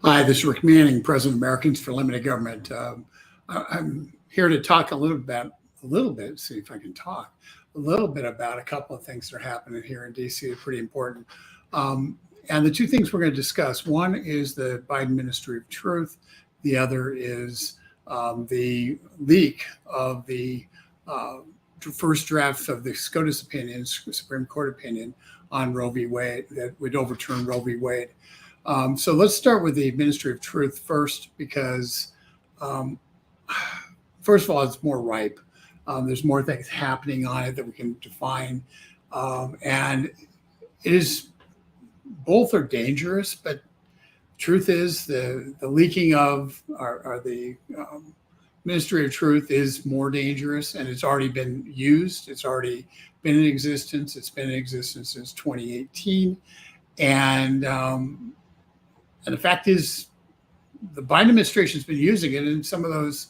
Hi, this is Rick Manning, President of Americans for Limited Government. I'm here to talk a little bit, see if I can talk a little bit about a couple of things that are happening here in DC that are pretty important. And the two things we're going to discuss, one is the Biden Ministry of Truth. The other is the leak of the first draft of the SCOTUS opinion, Supreme Court opinion on Roe v. Wade, that would overturn Roe v. Wade. So let's start with the Ministry of Truth first, because first of all, it's more ripe. There's more things happening on it that we can define. And it is, both are dangerous, but truth is the leaking of the Ministry of Truth is more dangerous, and it's already been used. It's already been in existence. It's been in existence since 2018. And the fact is, the Biden administration has been using it, and some of those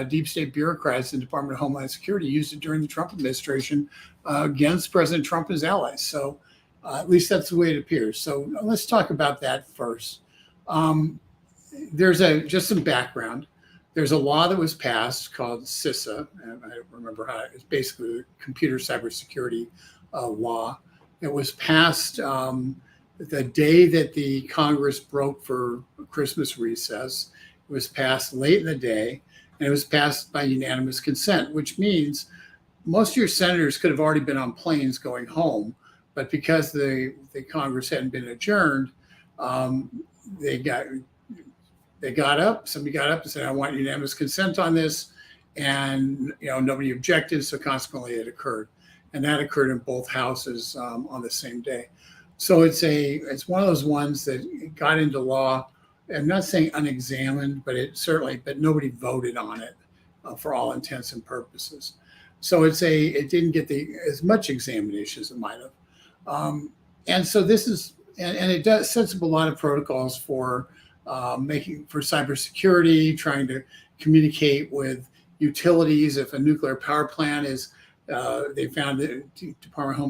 deep state bureaucrats in the Department of Homeland Security used it during the Trump administration against President Trump and his allies. So at least that's the way it appears. So let's talk about that first. There's just some background. There's a law that was passed called CISA, and I don't remember how it's basically a computer cybersecurity law. It was passed the day that the Congress broke for Christmas recess. It was passed late in the day, and it was passed by unanimous consent, which means most of your senators could have already been on planes going home, but because the Congress hadn't been adjourned, somebody got up and said, I want unanimous consent on this. And nobody objected, so consequently it occurred. And that occurred in both houses on the same day. So it's one of those ones that got into law. I'm not saying unexamined, but but nobody voted on it for all intents and purposes. So it didn't get as much examination as it might have. And so this is, and it does sets up a lot of protocols for cybersecurity, trying to communicate with utilities. If a nuclear power plant is, they found that Department of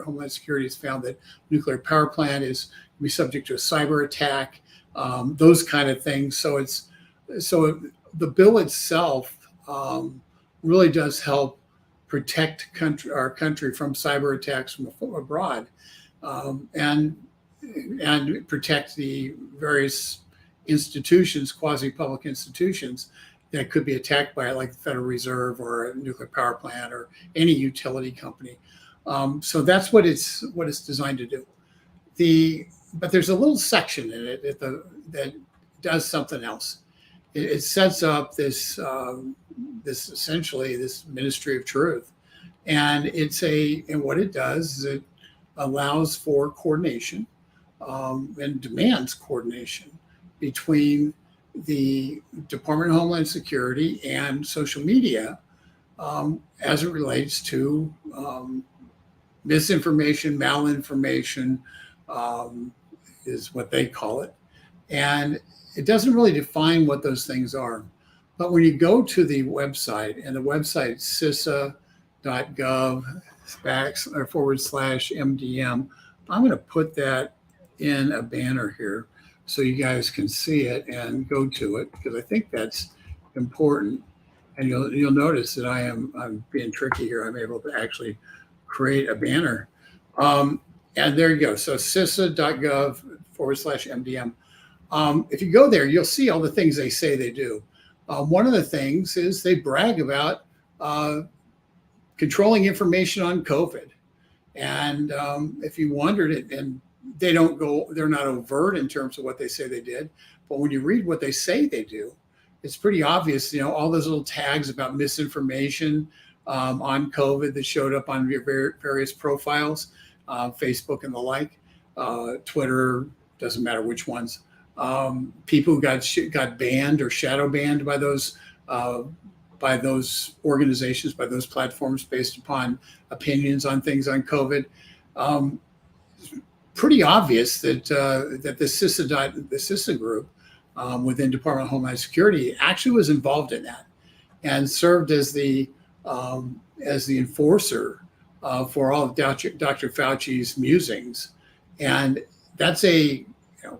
Homeland Security has found that nuclear power plant is be subject to a cyber attack, those kind of things. So the bill itself really does help protect our country from cyber attacks from abroad, and protect the various institutions, quasi-public institutions that could be attacked by it, like the Federal Reserve or a nuclear power plant or any utility company. So that's what it's designed to do. But there's a little section in it that does something else. It sets up this essentially this Ministry of Truth, and what it does is it allows for coordination and demands coordination between the Department of Homeland Security and social media as it relates to misinformation, malinformation is what they call it. And it doesn't really define what those things are. But when you go to the website, and the website CISA.gov/MDM, I'm going to put that in a banner here so you guys can see it and go to it, because I think that's important. And you'll notice that I'm being tricky here. I'm able to actually create a banner. And there you go. So CISA.gov/MDM. If you go there, you'll see all the things they say they do. One of the things is they brag about controlling information on COVID. And if you wondered it, and they're not overt in terms of what they say they did, but when you read what they say they do, it's pretty obvious. All those little tags about misinformation on COVID that showed up on your various profiles, Facebook and the like, Twitter, doesn't matter which ones. People who got banned or shadow banned by those organizations, by those platforms, based upon opinions on things on COVID. Pretty obvious that the CISA group within Department of Homeland Security actually was involved in that and served as the enforcer for all of Dr. Fauci's musings. And that's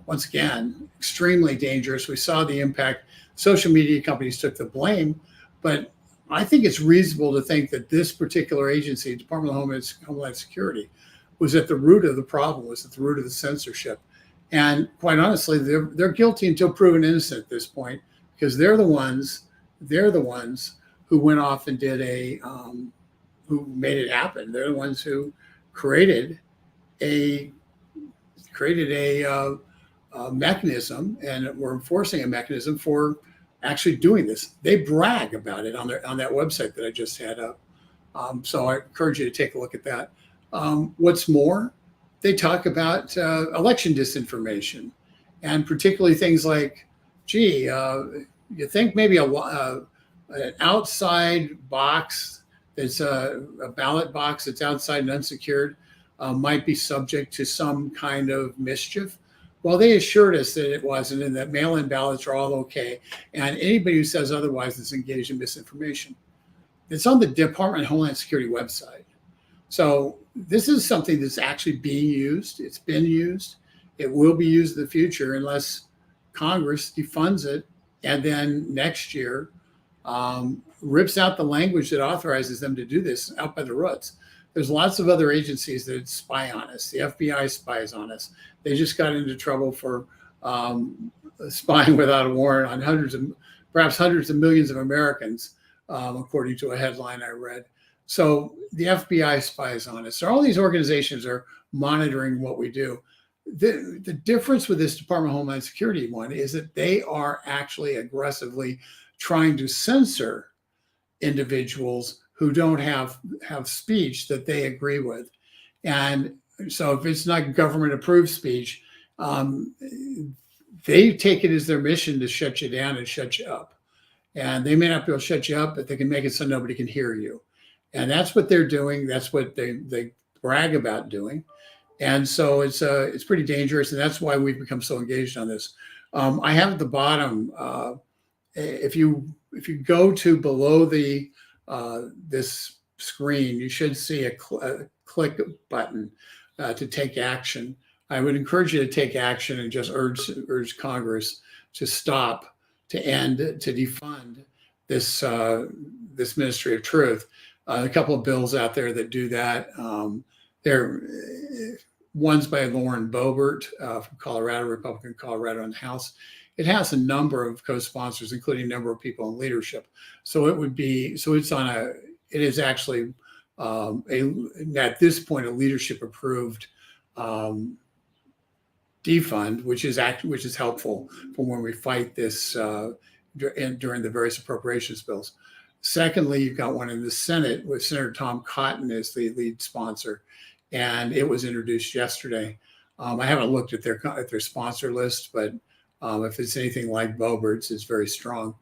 once again, extremely dangerous. We saw the impact. Social media companies took the blame, but I think it's reasonable to think that this particular agency, Department of Homeland Security, was at the root of the problem, was at the root of the censorship. And quite honestly, they're guilty until proven innocent at this point, because they're the ones who went off and did who made it happen. They're the ones who created a mechanism, and were enforcing a mechanism for actually doing this. They brag about it on that website that I just had up. So I encourage you to take a look at that. What's more, they talk about election disinformation, and particularly things like, gee, you think maybe an outside box that's a ballot box that's outside and unsecured might be subject to some kind of mischief. Well, they assured us that it wasn't, and that mail-in ballots are all okay. And anybody who says otherwise is engaged in misinformation. It's on the Department of Homeland Security website. So this is something that's actually being used. It's been used. It will be used in the future unless Congress defunds it, and then next year rips out the language that authorizes them to do this out by the roots. There's lots of other agencies that spy on us. The FBI spies on us. They just got into trouble for spying without a warrant on perhaps hundreds of millions of Americans, according to a headline I read. So the FBI spies on us. So all these organizations are monitoring what we do. The difference with this Department of Homeland Security one is that they are actually aggressively trying to censor individuals who don't have speech that they agree with. And so if it's not government approved speech, they take it as their mission to shut you down and shut you up. And they may not be able to shut you up, but they can make it so nobody can hear you. And that's what they're doing. That's what they brag about doing. And so it's pretty dangerous. And that's why we've become so engaged on this. I have at the bottom, if you go to below this screen, you should see a click button to take action. I would encourage you to take action and just urge Congress to stop, to end, to defund this Ministry of Truth. A couple of bills out there that do that. One's by Lauren Boebert from Colorado, Republican of Colorado in the House. It has a number of co-sponsors, including a number of people in leadership. So it is actually at this point a leadership approved defund, which is helpful for when we fight this during the various appropriations bills. Secondly, you've got one in the Senate with Senator Tom Cotton as the lead sponsor, and it was introduced yesterday. I haven't looked at their sponsor list, but if it's anything like Boebert's, it's very strong.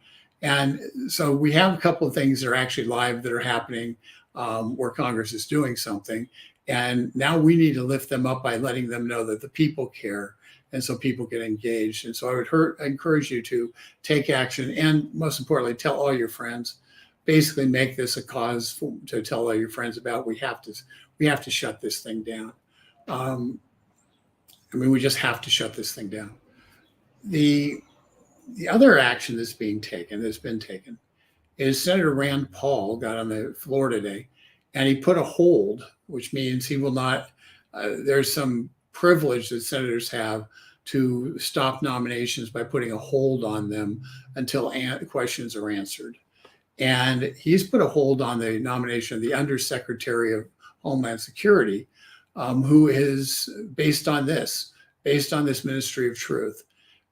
And so we have a couple of things that are actually live that are happening where Congress is doing something. And now we need to lift them up by letting them know that the people care. And so people get engaged. And so I would encourage you to take action, and most importantly, tell all your friends. Basically make this a cause to tell all your friends about. We have to shut this thing down. We just have to shut this thing down. The other action that's been taken, is Senator Rand Paul got on the floor today, and he put a hold, which means he will not. There's some privilege that senators have to stop nominations by putting a hold on them until questions are answered. And he's put a hold on the nomination of the Undersecretary of Homeland Security, who is based on this Ministry of Truth,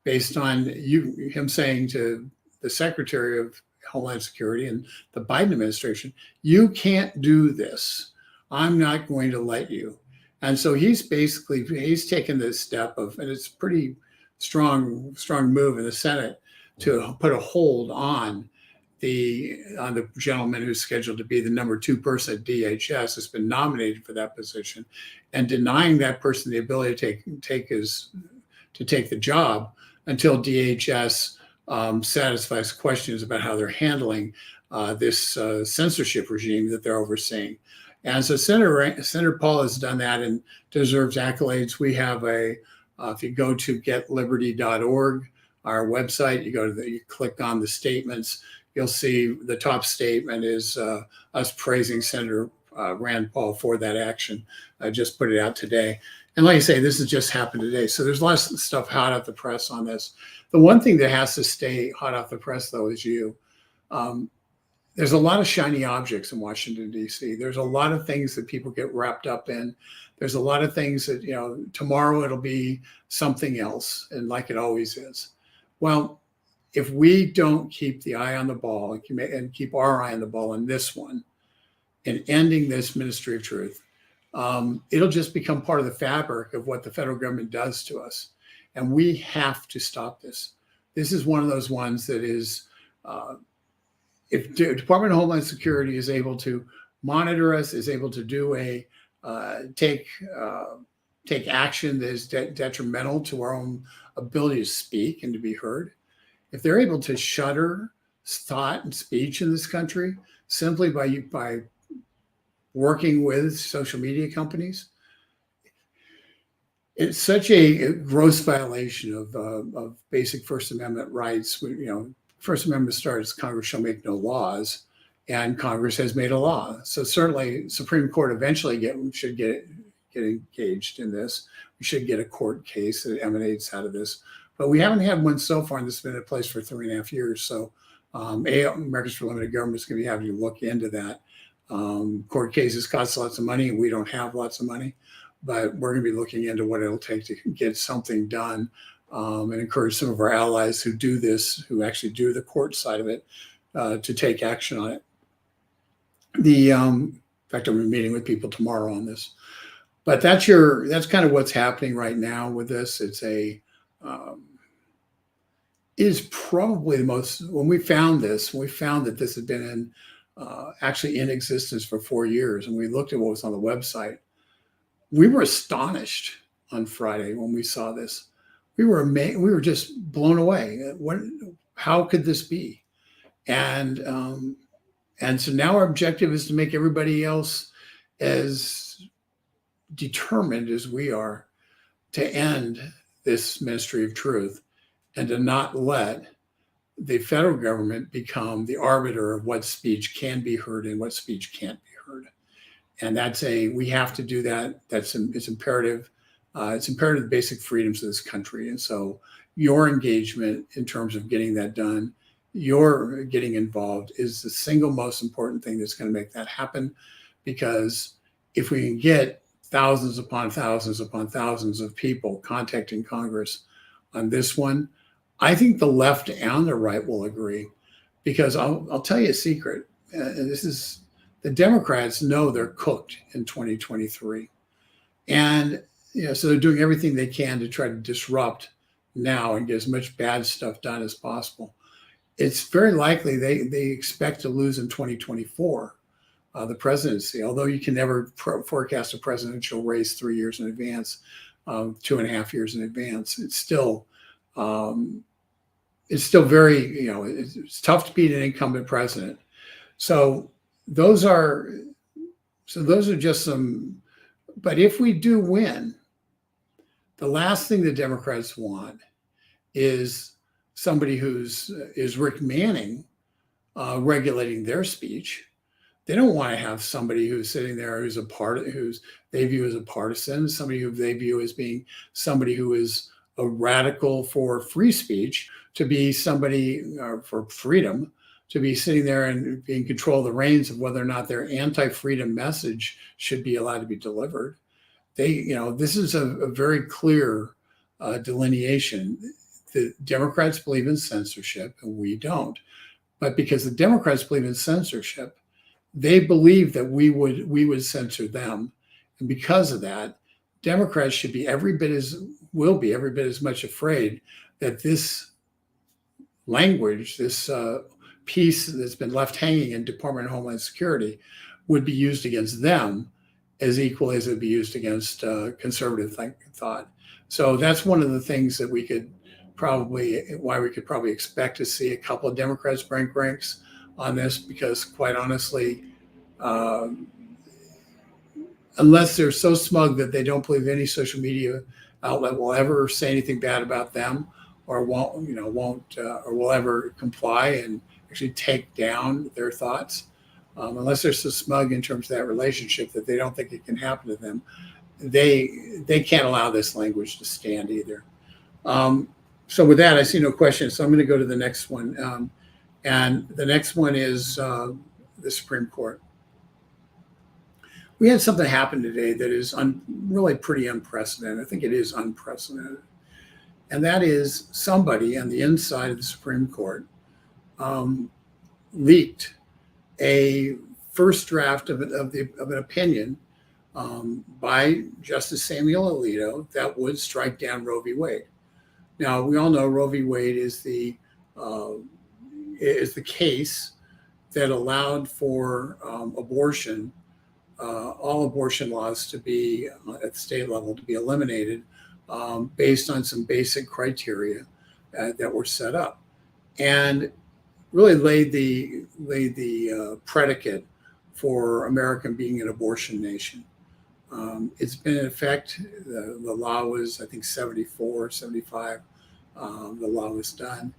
based on him saying to the Secretary of Homeland Security and the Biden administration, you can't do this. I'm not going to let you. And so he's taken this step and it's a pretty strong move in the Senate to put a hold on the gentleman who's scheduled to be the number 2 person at DHS, has been nominated for that position, and denying that person the ability to take the job until DHS satisfies questions about how they're handling this censorship regime that they're overseeing. And so Senator Paul has done that and deserves accolades. We have a If you go to getliberty.org, our website, you click on the statements, you'll see the top statement is us praising Senator Rand Paul for that action. I just put it out today. And like I say, this has just happened today. So there's lots of stuff hot off the press on this. The one thing that has to stay hot off the press, though, is you. There's a lot of shiny objects in Washington, D.C. There's a lot of things that people get wrapped up in. There's a lot of things that, tomorrow it'll be something else, and like it always is. Well, if we don't keep the eye on the ball and keep our eye on the ball on this one and ending this Ministry of Truth, it'll just become part of the fabric of what the federal government does to us. And we have to stop this. This is one of those ones that is, if the Department of Homeland Security is able to monitor us, is able to do take action that is detrimental to our own ability to speak and to be heard, if they're able to shutter thought and speech in this country simply by working with social media companies, it's such a gross violation of basic First Amendment rights. First Amendment starts, Congress shall make no laws, and Congress has made a law. So certainly Supreme Court eventually should get engaged in this. We should get a court case that emanates out of this. But we haven't had one so far, and this has been in place for 3.5 years. So Americans for Limited Government is going to be having to look into that. Court cases cost lots of money, and we don't have lots of money. But we're going to be looking into what it'll take to get something done, and encourage some of our allies who do this, who actually do the court side of it, to take action on it. In fact, I'm meeting with people tomorrow on this. But that's kind of what's happening right now with this. Is probably the most, when we found that this had been actually in existence for 4 years, and we looked at what was on the website, we were astonished on Friday when we saw this. We were amazed. We were just blown away. How could this be? And so now our objective is to make everybody else as determined as we are to end this Ministry of Truth and to not let the federal government become the arbiter of what speech can be heard and what speech can't be heard. And we have to do that. It's imperative. It's imperative to the basic freedoms of this country. And so your engagement in terms of getting that done, your getting involved, is the single most important thing that's going to make that happen. Because if we can get thousands upon thousands upon thousands of people contacting Congress on this one, I think the left and the right will agree. Because I'll tell you a secret, and this is, the Democrats know they're cooked in 2023. And so they're doing everything they can to try to disrupt now and get as much bad stuff done as possible. It's very likely they expect to lose in 2024, the presidency, although you can never forecast a presidential race 3 years in advance, 2.5 years in advance. It's still very, it's tough to beat an incumbent president. So those are just some, but if we do win, the last thing the Democrats want is somebody is Rick Manning regulating their speech. They don't want to have somebody who's sitting there who's they view as a partisan, somebody who they view as being somebody who is a radical for free speech, to be somebody for freedom, to be sitting there and being control of the reins of whether or not their anti-freedom message should be allowed to be delivered. This is a very clear delineation. The Democrats believe in censorship and we don't. But because the Democrats believe in censorship, they believe that we would censor them. And because of that, Democrats should be every bit as much afraid that this language, this piece that's been left hanging in Department of Homeland Security, would be used against them as equally as it would be used against conservative thought. So that's one of the things that we could probably expect to see a couple of Democrats break ranks on this, because quite honestly, unless they're so smug that they don't believe any social media outlet will ever say anything bad about them, or won't or will ever comply and actually take down their thoughts, unless they're so smug in terms of that relationship that they don't think it can happen to them. They can't allow this language to stand either. So with that, I see no questions. So I'm going to go to the next one. And the next one is the Supreme Court. We had something happen today that is really pretty unprecedented. I think it is unprecedented. And that is somebody on the inside of the Supreme Court leaked a first draft of an opinion by Justice Samuel Alito that would strike down Roe v. Wade. Now, we all know Roe v. Wade is the case that allowed for abortion, all abortion laws to be at the state level to be eliminated based on some basic criteria that were set up, and really laid the predicate for America being an abortion nation. It's been in effect. The law was, I think, 74, 75. The law was done.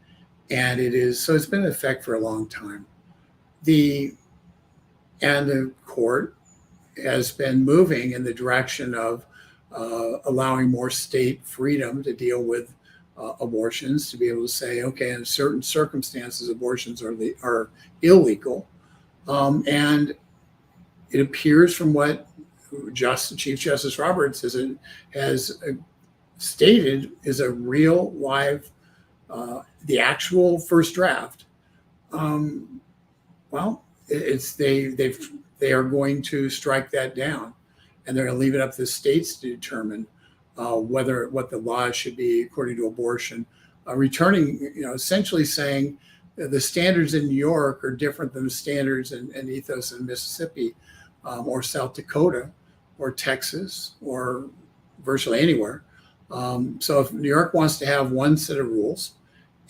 And it's been in effect for a long time. The court has been moving in the direction of allowing more state freedom to deal with abortions, to be able to say, okay, in certain circumstances, abortions are illegal. And it appears from what Chief Justice Roberts has stated is a real live, the actual first draft. They are going to strike that down, and they're going to leave it up to the states to determine what the laws should be according to abortion. Returning, essentially saying the standards in New York are different than the standards and ethos in Mississippi or South Dakota or Texas or virtually anywhere. So if New York wants to have one set of rules,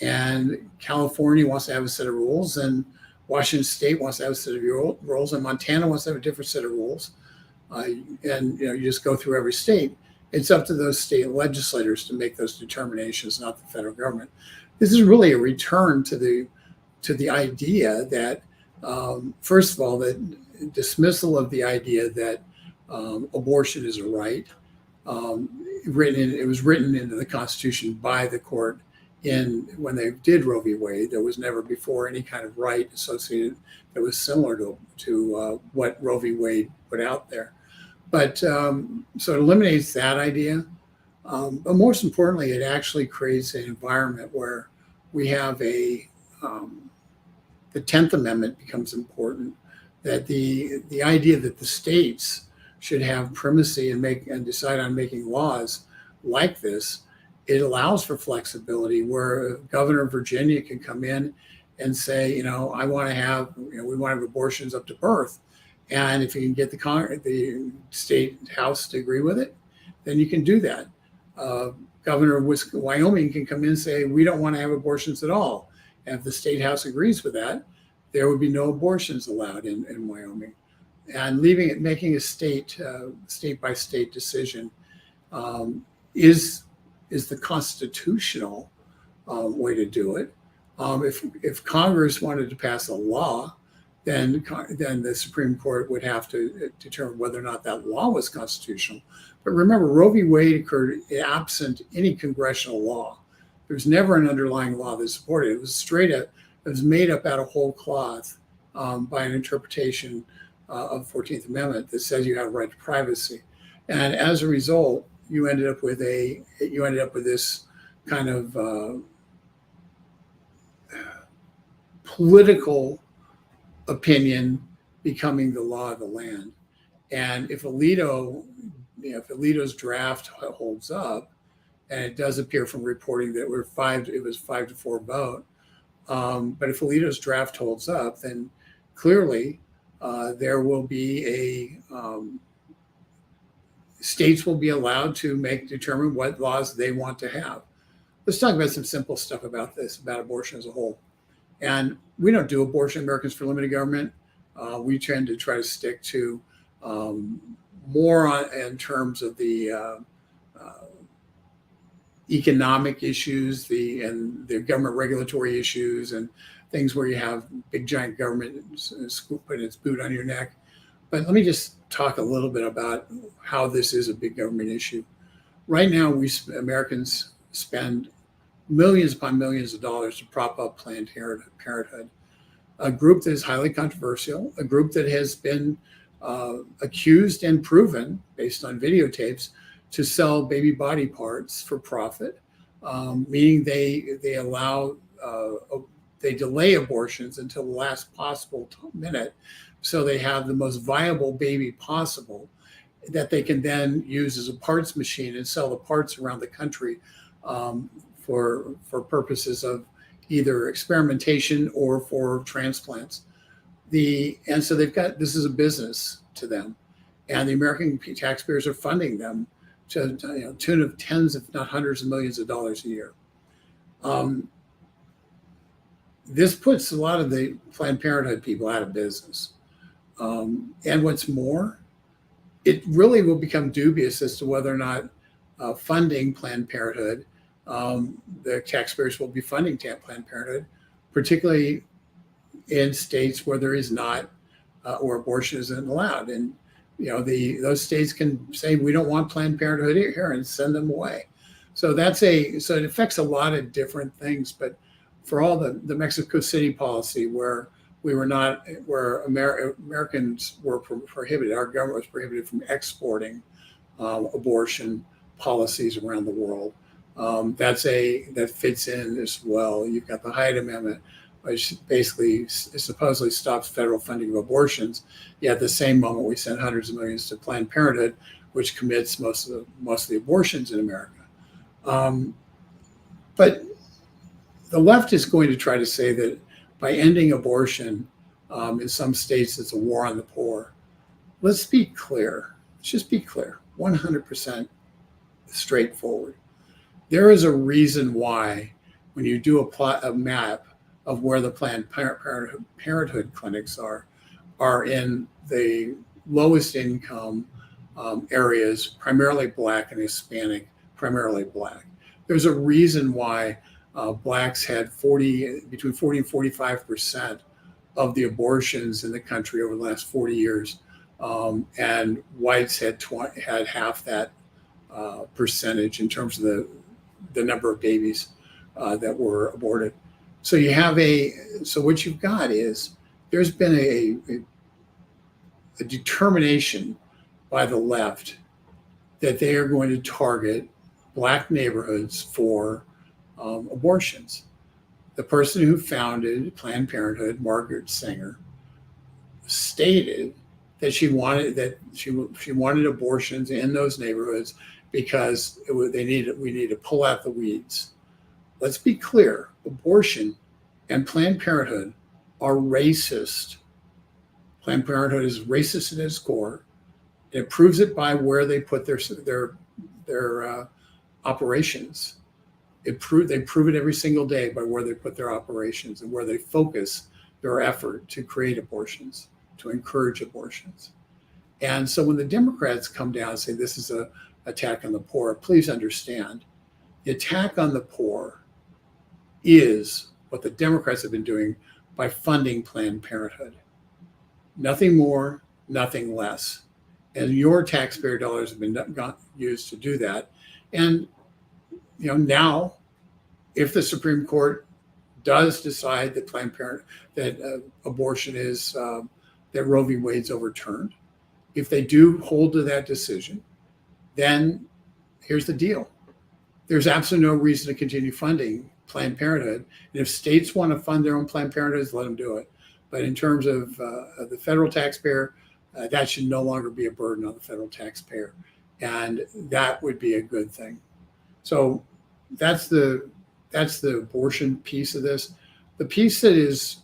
and California wants to have a set of rules, and Washington State wants to have a set of rules, and Montana wants to have a different set of rules, and you just go through every state. It's up to those state legislators to make those determinations, not the federal government. This is really a return to the idea that, first of all, that dismissal of the idea that abortion is a right. It was written into the Constitution by the court when they did Roe v. Wade. There was never before any kind of right associated that was similar to what Roe v. Wade put out there. But so it eliminates that idea. But most importantly, it actually creates an environment where we have the 10th Amendment becomes important, that the idea that the states should have primacy and decide on making laws like this. It allows for flexibility where Governor of Virginia can come in and say, I want to have, we want to have abortions up to birth. And if you can get the state house to agree with it, then you can do that. Governor of Wyoming can come in and say, we don't want to have abortions at all. And if the state house agrees with that, there would be no abortions allowed in Wyoming. And making a state by state decision is the constitutional way to do it. If Congress wanted to pass a law, then the Supreme Court would have to determine whether or not that law was constitutional. But remember, Roe v. Wade occurred absent any congressional law. There was never an underlying law that supported it. It was straight up. It was made up out of whole cloth by an interpretation of the 14th Amendment that says you have a right to privacy. And as a result, you ended up with this kind of political opinion becoming the law of the land. And if Alito's draft holds up, and it does appear from reporting that it was 5-4 vote. But if Alito's draft holds up, then clearly there will be states will be allowed to determine what laws they want to have. Let's talk about some simple stuff about abortion as a whole. And we don't do abortion, Americans for Limited Government. We tend to try to stick to more in terms of the economic issues, and the government regulatory issues, and things where you have big giant government putting its boot on your neck. But let me just talk a little bit about how this is a big government issue. Right now, Americans spend millions upon millions of dollars to prop up Planned Parenthood, a group that is highly controversial, a group that has been accused and proven, based on videotapes, to sell baby body parts for profit, meaning they delay abortions until the last possible minute, so they have the most viable baby possible that they can then use as a parts machine and sell the parts around the country for purposes of either experimentation or for transplants. And so this is a business to them, and the American taxpayers are funding them to tune of tens, if not hundreds of millions of dollars a year. This puts a lot of the Planned Parenthood people out of business. And what's more, it really will become dubious as to whether or not funding Planned Parenthood, the taxpayers will be funding Planned Parenthood, particularly in states where there is not, or abortion isn't allowed. And those states can say, we don't want Planned Parenthood here, and send them away. So so it affects a lot of different things. But for all the Mexico City policy, where Americans were prohibited, our government was prohibited from exporting abortion policies around the world. That fits in as well. You've got the Hyde Amendment, which basically supposedly stops federal funding of abortions. Yet at the same moment, we send hundreds of millions to Planned Parenthood, which commits most of the abortions in America. But the left is going to try to say that by ending abortion in some states, it's a war on the poor. Let's be clear. Let's just be clear. 100% straightforward. There is a reason why, when you do a map of where the Planned Parenthood clinics are in the lowest income areas, primarily Black and Hispanic, primarily Black. There's a reason why Blacks had between 40 and 45% of the abortions in the country over the last 40 years, and whites had half that percentage in terms of the number of babies that were aborted. So what you've got is there's been a determination by the left that they are going to target Black neighborhoods for abortions. The person who founded Planned Parenthood, Margaret Sanger, stated that she wanted abortions in those neighborhoods because we need to pull out the weeds. Let's be clear: abortion and Planned Parenthood are racist. Planned Parenthood is racist at its core. It proves it by where they put their operations. They prove it every single day by where they put their operations and where they focus their effort to create abortions, to encourage abortions. And so when the Democrats come down and say this is an attack on the poor, please understand, the attack on the poor is what the Democrats have been doing by funding Planned Parenthood. Nothing more, nothing less. And your taxpayer dollars have been used to do that. And now, if the Supreme Court does decide that abortion is that Roe v. Wade's overturned, if they do hold to that decision, then here's the deal: there's absolutely no reason to continue funding Planned Parenthood. And if states want to fund their own Planned Parenthoods, let them do it. But in terms of the federal taxpayer, that should no longer be a burden on the federal taxpayer, and that would be a good thing. So that's the abortion piece of this. The piece that is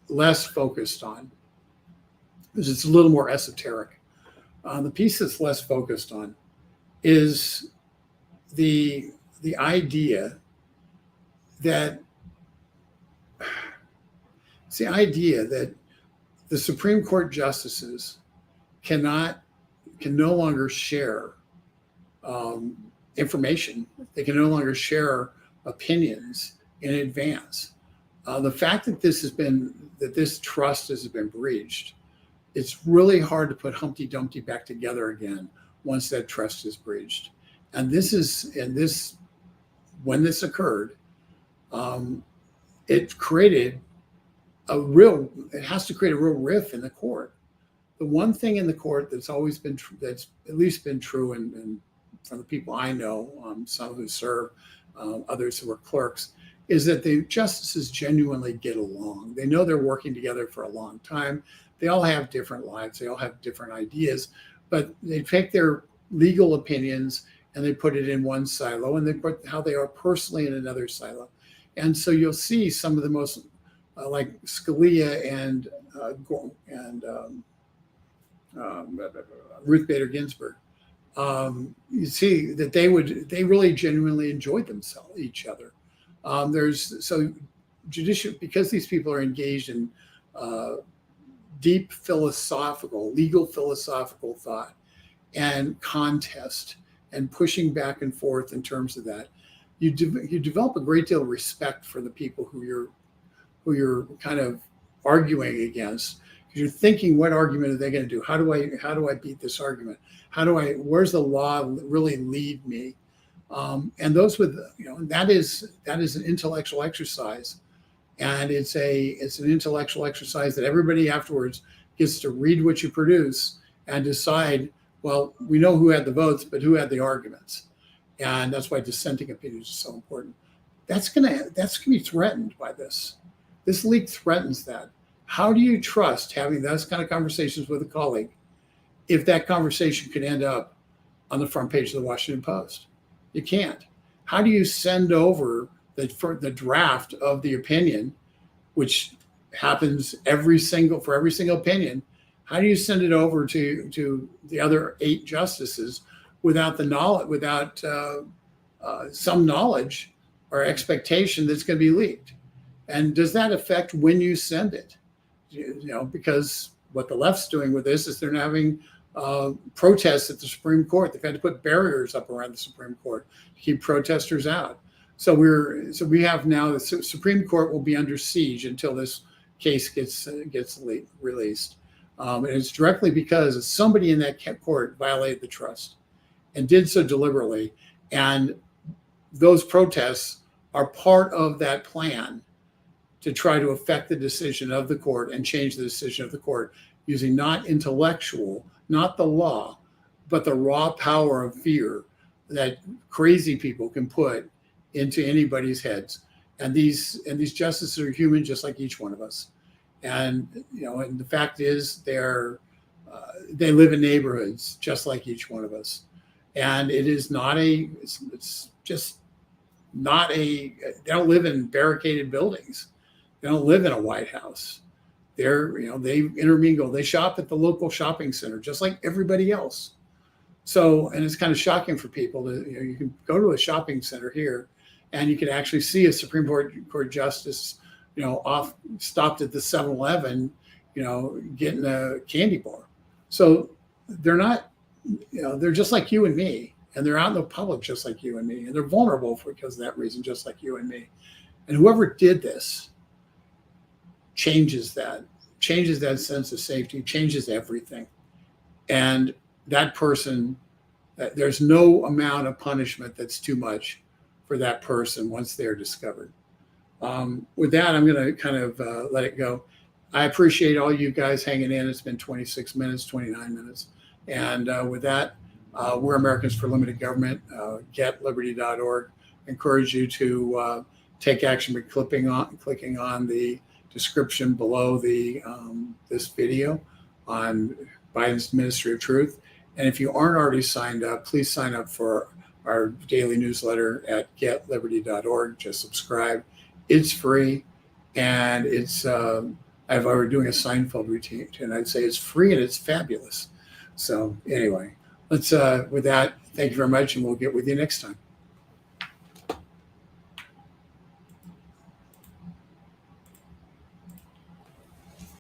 less focused on, because it's a little more esoteric, the piece that's less focused on is the idea that the Supreme Court justices can no longer share information. They can no longer share opinions in advance. The fact that this trust has been breached, it's really hard to put Humpty Dumpty back together again once that trust is breached. And when this occurred, it has to create a real rift in the court. The one thing in the court that's always been that's at least been true, and from the people I know, some who serve, others who are clerks, is that the justices genuinely get along. They know they're working together for a long time. They all have different lives. They all have different ideas, but they take their legal opinions and they put it in one silo, and they put how they are personally in another silo. And so you'll see some of the most, like Scalia and Ruth Bader Ginsburg. You see that they really genuinely enjoyed each other. Because these people are engaged in deep legal philosophical thought and contest and pushing back and forth in terms of that, you develop a great deal of respect for the people who you're kind of arguing against, because you're thinking, what argument are they going to do? How do I beat this argument? Where's the law really lead me? And those that is an intellectual exercise, and it's an intellectual exercise that everybody afterwards gets to read what you produce and decide, well, we know who had the votes, but who had the arguments. And that's why dissenting opinions are so important. That's gonna be threatened by this. This leak threatens that. How do you trust having those kind of conversations with a colleague if that conversation could end up on the front page of the Washington Post? You can't. How do you send over the draft of the opinion, which happens for every single opinion? How do you send it over to the other 8 justices without some knowledge or expectation that's going to be leaked? And does that affect when you send it? Because what the left's doing with this is they're having protests at the Supreme Court. They've had to put barriers up around the Supreme Court to keep protesters out. So we have now the Supreme Court will be under siege until this case gets released. And it's directly because somebody in that court violated the trust and did so deliberately. And those protests are part of that plan to try to affect the decision of the court and change the decision of the court using not the law, but the raw power of fear that crazy people can put into anybody's heads. And these justices are human, just like each one of us. And and the fact is, they live in neighborhoods just like each one of us. And it's just not they don't live in barricaded buildings. They don't live in a White House. They intermingle. They shop at the local shopping center, just like everybody else. So, and it's kind of shocking for people that you can go to a shopping center here, and you can actually see a Supreme Court justice, stopped at the 7-Eleven, getting a candy bar. So they're not, they're just like you and me, and they're out in the public just like you and me, and they're vulnerable because of that reason, just like you and me. And whoever did this changes that sense of safety, changes everything. And that person, there's no amount of punishment that's too much for that person once they're discovered. With that, I'm going to kind of let it go. I appreciate all you guys hanging in. It's been 26 minutes, 29 minutes. And with that, we're Americans for Limited Government, getliberty.org. I encourage you to take action by clicking on the description below this video on Biden's Ministry of Truth. And if you aren't already signed up, please sign up for our daily newsletter at getliberty.org. Just subscribe. It's free, and we're doing a Seinfeld routine, and I'd say it's free and it's fabulous. So anyway, with that, thank you very much, and we'll get with you next time.